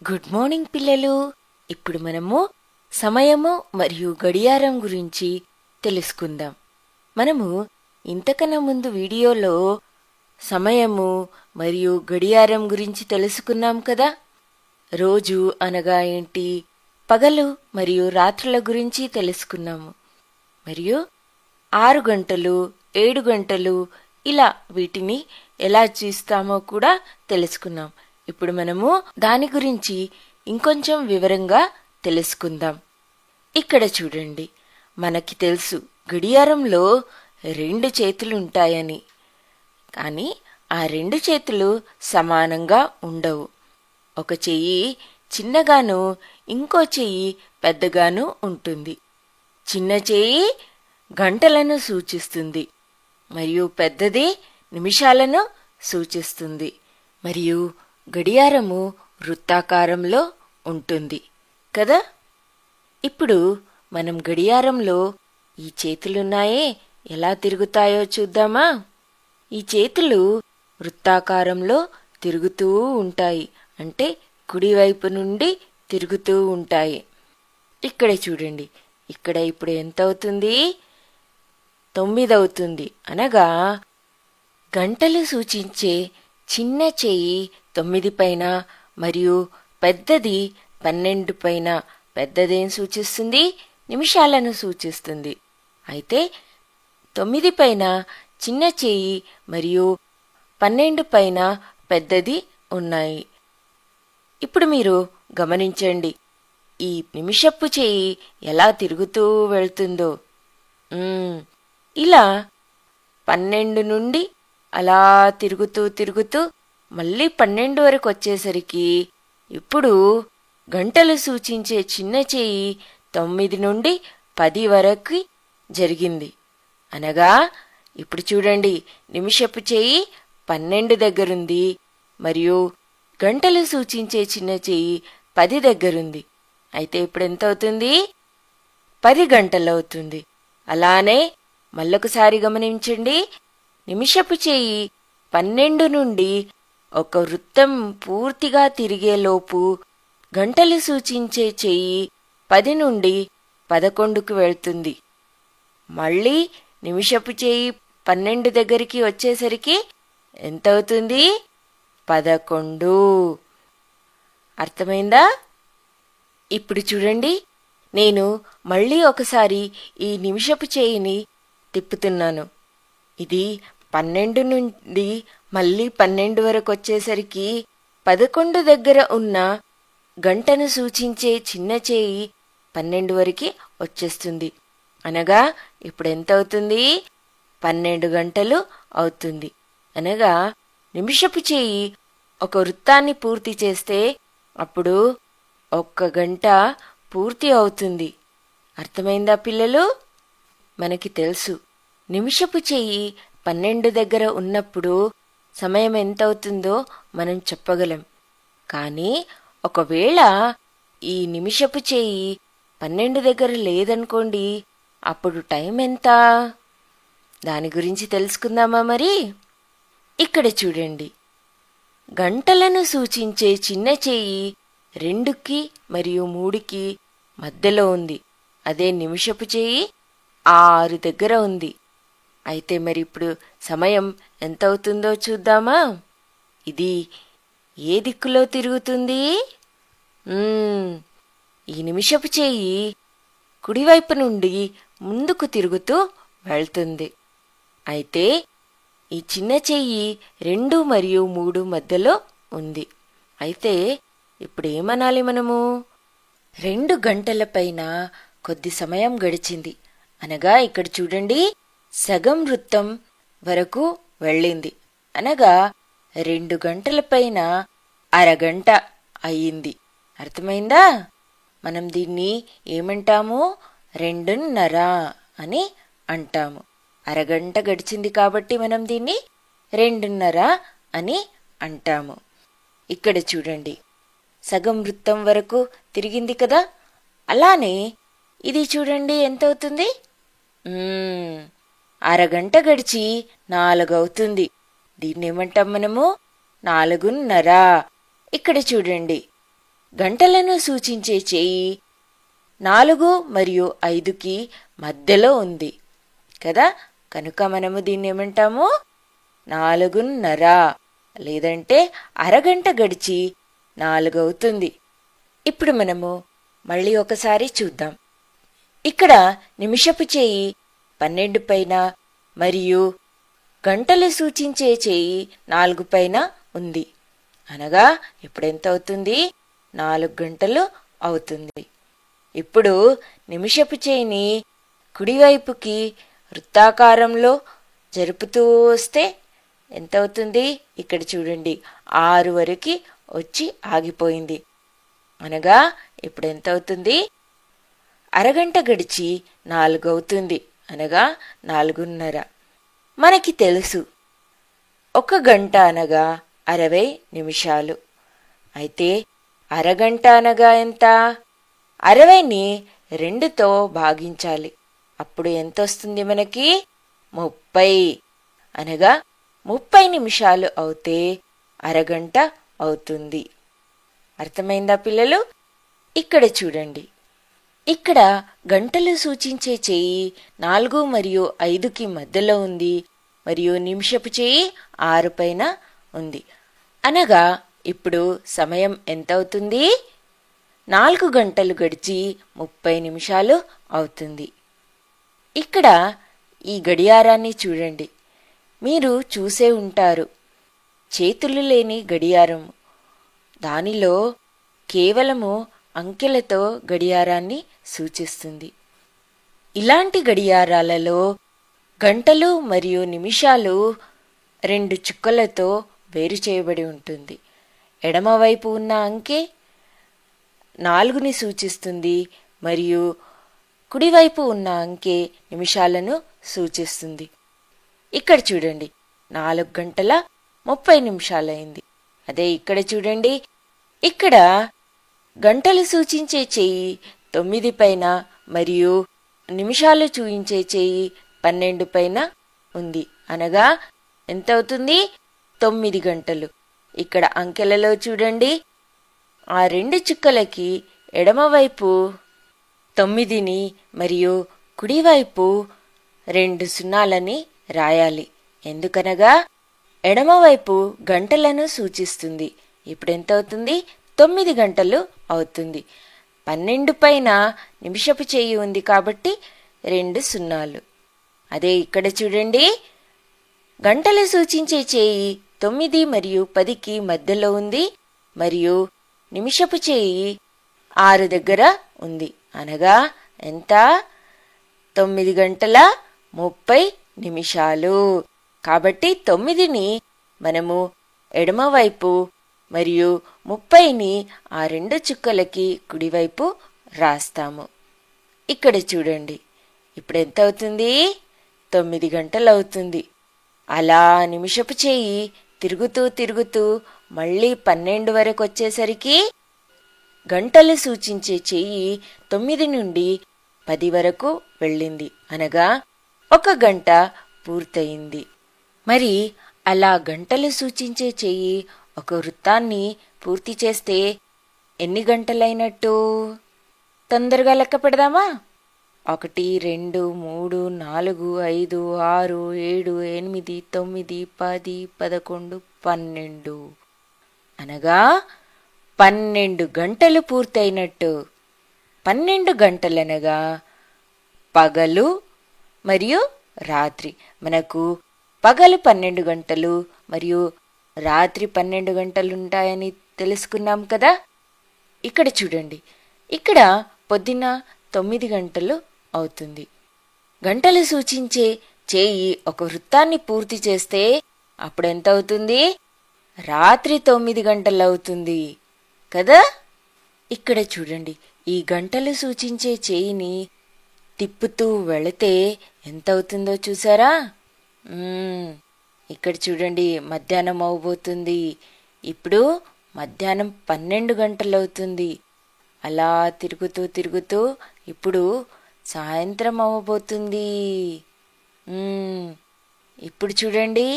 Good morning పిల్లలు. ఇప్పుడు మనము సమయము మరియు గడియారం గురించి తెలుసుకుందాం. మనము ఇంతకన్నా ముందు వీడియోలో సమయము మరియు గడియారం గురించి తెలుసుకున్నాం కదా. రోజు అనగా ఏంటి, పగలు మరియు రాత్రుల గురించి తెలుసుకున్నాము. మరియు 6 గంటలు, 7 గంటలు ఇలా వీటిని ఎలా చూస్తామో కూడా తెలుసుకున్నాం. ఇప్పుడు మనము దాని గురించి ఇంకొంచెం వివరంగా తెలుసుకుందాం. ఇక్కడ చూడండి, మనకి తెలుసు గడియారంలో 2 చేతులుంటాయని. కానీ ఆ 2 చేతులు సమానంగా ఉండవు. ఒక చెయ్యి చిన్నగాను ఇంకో చెయ్యి పెద్దగాను ఉంటుంది. చిన్న చెయ్యి గంటలను సూచిస్తుంది మరియు పెద్దది నిమిషాలను సూచిస్తుంది. మరియు గడియారము వృత్తాకారంలో ఉంటుంది కదా. ఇప్పుడు మనం గడియారంలో ఈ చేతులున్నాయే ఎలా తిరుగుతాయో చూద్దామా. ఈ చేతులు వృత్తాకారంలో తిరుగుతూ ఉంటాయి, అంటే కుడివైపు నుండి తిరుగుతూ ఉంటాయి. ఇక్కడ చూడండి, ఇక్కడ ఇప్పుడు ఎంత అవుతుంది? 9 అవుతుంది. అనగా గంటలు సూచించే చిన్న చెయ్యి 9 పైన మరియు పెద్దది 12 పైన. పెద్దదేం సూచిస్తుంది? నిమిషాలను సూచిస్తుంది. అయితే 9 పైన చిన్న చెయ్యి మరియు 12 పైన పెద్దది ఉన్నాయి. ఇప్పుడు మీరు గమనించండి, ఈ నిమిషపు చెయ్యి ఎలా తిరుగుతూ వెళ్తుందో. ఇలా 12 నుండి అలా తిరుగుతూ మళ్ళీ 12 వరకు వచ్చేసరికి ఇప్పుడు గంటలు సూచించే చిన్న చెయ్యి 9 నుండి 10 వరకు జరిగింది. అనగా ఇప్పుడు చూడండి, నిమిషపు చెయ్యి 12 దగ్గరుంది మరియు గంటలు సూచించే చిన్న చెయ్యి 10 దగ్గరుంది. అయితే ఇప్పుడు ఎంత అవుతుంది? 10 గంటలవుతుంది. అలానే మళ్ళొకసారి గమనించండి, నిమిషపు చెయ్యి 12 నుండి ఒక వృత్తం పూర్తిగా తిరిగేలోపు గంటలు సూచించే చెయ్యి 10 నుండి 11కు వెళ్తుంది. మళ్ళీ నిమిషపు చెయ్యి 12 దగ్గరికి వచ్చేసరికి ఎంతవుతుంది? 11. అర్థమైందా? ఇప్పుడు చూడండి, నేను మళ్ళీ ఒకసారి ఈ నిమిషపు చేయిని తిప్పుతున్నాను. ఇది 12 నుండి మళ్ళీ 12 వరకు వచ్చేసరికి 11 దగ్గర ఉన్న గంటను సూచించే చిన్న చేయి 12 వరకు వచ్చేస్తుంది. అనగా ఇప్పుడు ఎంత అవుతుంది? 12 గంటలు అవుతుంది. అనగా నిమిషపు చేయి ఒక వృత్తాన్ని పూర్తి చేస్తే అప్పుడు 1 గంట పూర్తి అవుతుంది. అర్థమైందా పిల్లలు? మనకి తెలుసు, నిమిషపు చెయ్యి 12 దగ్గర ఉన్నప్పుడు సమయం ఎంతవుతుందో మనం చెప్పగలం. కానీ ఒకవేళ ఈ నిమిషపు చెయ్యి 12 దగ్గర లేదనుకోండి, అప్పుడు టైం ఎంత? దాని గురించి తెలుసుకుందామా మరి. ఇక్కడ చూడండి, గంటలను సూచించే చిన్న చెయ్యి 2కి మరియు 3కి మధ్యలో ఉంది. అదే నిమిషపు చెయ్యి 6 దగ్గర ఉంది. అయితే మరి ఇప్పుడు సమయం ఎంత అవుతుందో చూద్దామా. ఇది ఏ దిక్కులో తిరుగుతుంది? ఈ నిమిషపు చెయ్యి కుడివైపు నుండి ముందుకు తిరుగుతూ వెళ్తుంది. అయితే ఈ చిన్న చెయ్యి 2 మరియు 3 మధ్యలో ఉంది. అయితే ఇప్పుడు ఏమనాలి మనము? 2 గంటల పైన కొద్ది సమయం గడిచింది. అనగా ఇక్కడ చూడండి, సగం వృత్తం వరకు వెళ్ళింది. అనగా 2 గంటల పైన అరగంట అయ్యింది. అర్థమైందా? మనం దీన్ని ఏమంటాము? 2:30 అని అంటాము. అరగంట గడిచింది కాబట్టి మనం దీన్ని 2:30 అని అంటాము. ఇక్కడ చూడండి, సగం వృత్తం వరకు తిరిగింది కదా. అలానే ఇది చూడండి ఎంత అవుతుంది? అరగంట గడిచి 4 అవుతుంది. దీన్నేమంటాం మనము? 4:30. ఇక్కడ చూడండి, గంటలను సూచించే చేయి 4 మరియు 5కి మధ్యలో ఉంది కదా. కనుక మనము దీన్ని ఏమంటాము? 4:30 లేదంటే అరగంట గడిచి 4 అవుతుంది. ఇప్పుడు మనము మళ్ళీ ఒకసారి చూద్దాం. ఇక్కడ నిమిషపు చేయి 12 పైన మరియు గంటలు సూచించే చేయి 4 పైన ఉంది. అనగా ఇప్పుడెంత అవుతుంది? 4 గంటలు అవుతుంది. ఇప్పుడు నిమిషపు చేయిని కుడివైపుకి వృత్తాకారంలో జరుపుతూ వస్తే ఎంత అవుతుంది? ఇక్కడ చూడండి, 6 వరకు వచ్చి ఆగిపోయింది. అనగా ఇప్పుడు ఎంత అవుతుంది? అరగంట గడిచి 4 అవుతుంది. అనగా 4:30. మనకి తెలుసు 1 గంట అనగా 60 నిమిషాలు. అయితే అరగంట అనగా ఎంత? 60ని 2తో భాగించాలి. అప్పుడు ఎంత వస్తుంది మనకి? 30. అనగా 30 నిమిషాలు అవుతే అరగంట అవుతుంది. అర్థమైందా పిల్లలు? ఇక్కడ చూడండి, ఇక్కడ గంటలు సూచించే చేయి 4 మరియు 5కి మధ్యలో ఉంది మరియు నిమిషపు చేయి 6 పైన ఉంది. అనగా ఇప్పుడు సమయం ఎంత అవుతుంది? 4 గంటలు గడిచి 30 నిమిషాలు అవుతుంది. ఇక్కడ ఈ గడియారాన్ని చూడండి. మీరు చూసే ఉంటారు, చేతులు లేని గడియారం. దానిలో కేవలము అంకెలతో గడియారాన్ని సూచిస్తుంది. ఇలాంటి గడియారాలలో గంటలు మరియు నిమిషాలు 2 చుక్కలతో వేరు చేయబడి ఉంటుంది. ఎడమవైపు ఉన్న అంకె 4ని సూచిస్తుంది మరియు కుడివైపు ఉన్న అంకె నిమిషాలను సూచిస్తుంది. ఇక్కడ చూడండి, 4 గంటల 30 నిమిషాలైంది. అదే ఇక్కడ చూడండి, ఇక్కడ గంటలు సూచించే చెయ్యి 9 పైన మరియు నిమిషాలు చూయించే చెయ్యి 12 పైన ఉంది. అనగా ఎంత అవుతుంది? 9 గంటలు. ఇక్కడ అంకెలలో చూడండి, ఆ 2 చుక్కలకి ఎడమవైపు 9ని మరియు కుడివైపు 2 సున్నాలని రాయాలి. ఎందుకనగా ఎడమవైపు గంటలను సూచిస్తుంది. ఇప్పుడెంత అవుతుంది? 9 గంటలు అవుతుంది. 12 పైన నిమిషపు చేయి ఉంది కాబట్టి 2 సున్నాలు. అదే ఇక్కడ చూడండి, గంటలు సూచించే చేయి 9 మరియు 10కి మధ్యలో ఉంది మరియు నిమిషపు చేయి 6 దగ్గర ఉంది. అనగా ఎంత? 9 గంటల 30 నిమిషాలు. కాబట్టి 9ని మనము ఎడమవైపు మరియు 30ని ఆ 2 చుక్కలకి కుడివైపు రాస్తాము. ఇక్కడ చూడండి, ఇప్పుడెంత అవుతుంది? 9 గంటలు అవుతుంది. అలా నిమిషపు చేయి తిరుగుతూ తిరుగుతూ మళ్ళీ 12 వరకు వచ్చేసరికి గంటలు సూచించే చెయ్యి 9 నుండి 10 వరకు వెళ్ళింది. అనగా 1 గంట పూర్తయింది. మరి అలా గంటలు సూచించే చెయ్యి ఒక వృత్తాన్ని పూర్తి చేస్తే ఎన్ని గంటలైనట్టు? తొందరగా లెక్క పెడదామా? 1 2 3 4 5 6 7 8 9 10 11 12. అనగా 12 గంటలు పూర్తయినట్టు. 12 గంటలనగా పగలు మరియు రాత్రి. మనకు పగలు 12 గంటలు మరియు రాత్రి 12 గంటలుంటాయని తెలుసుకున్నాం కదా. ఇక్కడ చూడండి, ఇక్కడ పొద్దున 9 గంటలు అవుతుంది. గంటలు సూచించే చేయి ఒక వృత్తాన్ని పూర్తి చేస్తే అప్పుడెంత అవుతుంది? రాత్రి 9 గంటలవుతుంది కదా. ఇక్కడ చూడండి, ఈ గంటలు సూచించే చేయిని తిప్పుతూ వెళితే ఎంత అవుతుందో చూసారా? ఇక్కడ చూడండి, మధ్యాహ్నం అవబోతుంది. ఇప్పుడు మధ్యాహ్నం 12 గంటలవుతుంది. అలా తిరుగుతూ తిరుగుతూ ఇప్పుడు సాయంత్రం అవ్వబోతుంది. ఇప్పుడు చూడండి,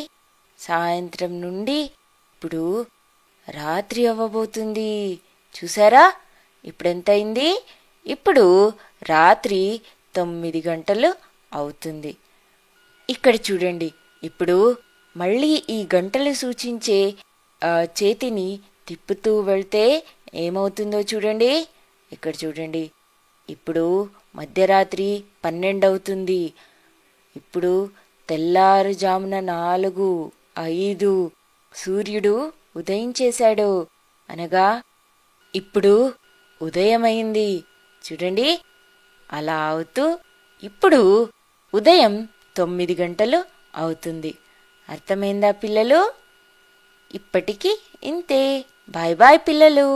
సాయంత్రం నుండి ఇప్పుడు రాత్రి అవ్వబోతుంది. చూసారా? ఇప్పుడెంతయింది? ఇప్పుడు రాత్రి 9 గంటలు అవుతుంది. ఇక్కడ చూడండి, ఇప్పుడు మళ్ళీ ఈ గంటలు సూచించే చేతిని తిప్పుతూ వెళ్తే ఏమవుతుందో చూడండి. ఇక్కడ చూడండి, ఇప్పుడు మధ్యరాత్రి 12 అవుతుంది. ఇప్పుడు తెల్లారుజామున 4, 5 సూర్యుడు ఉదయించేశాడు. అనగా ఇప్పుడు ఉదయమైంది. చూడండి, అలా అవుతూ ఇప్పుడు ఉదయం 9 గంటలు అవుతుంది. అర్థమైందా పిల్లలు? ఇప్పటికి ఇంతే. బాయ్ బాయ్ పిల్లలు.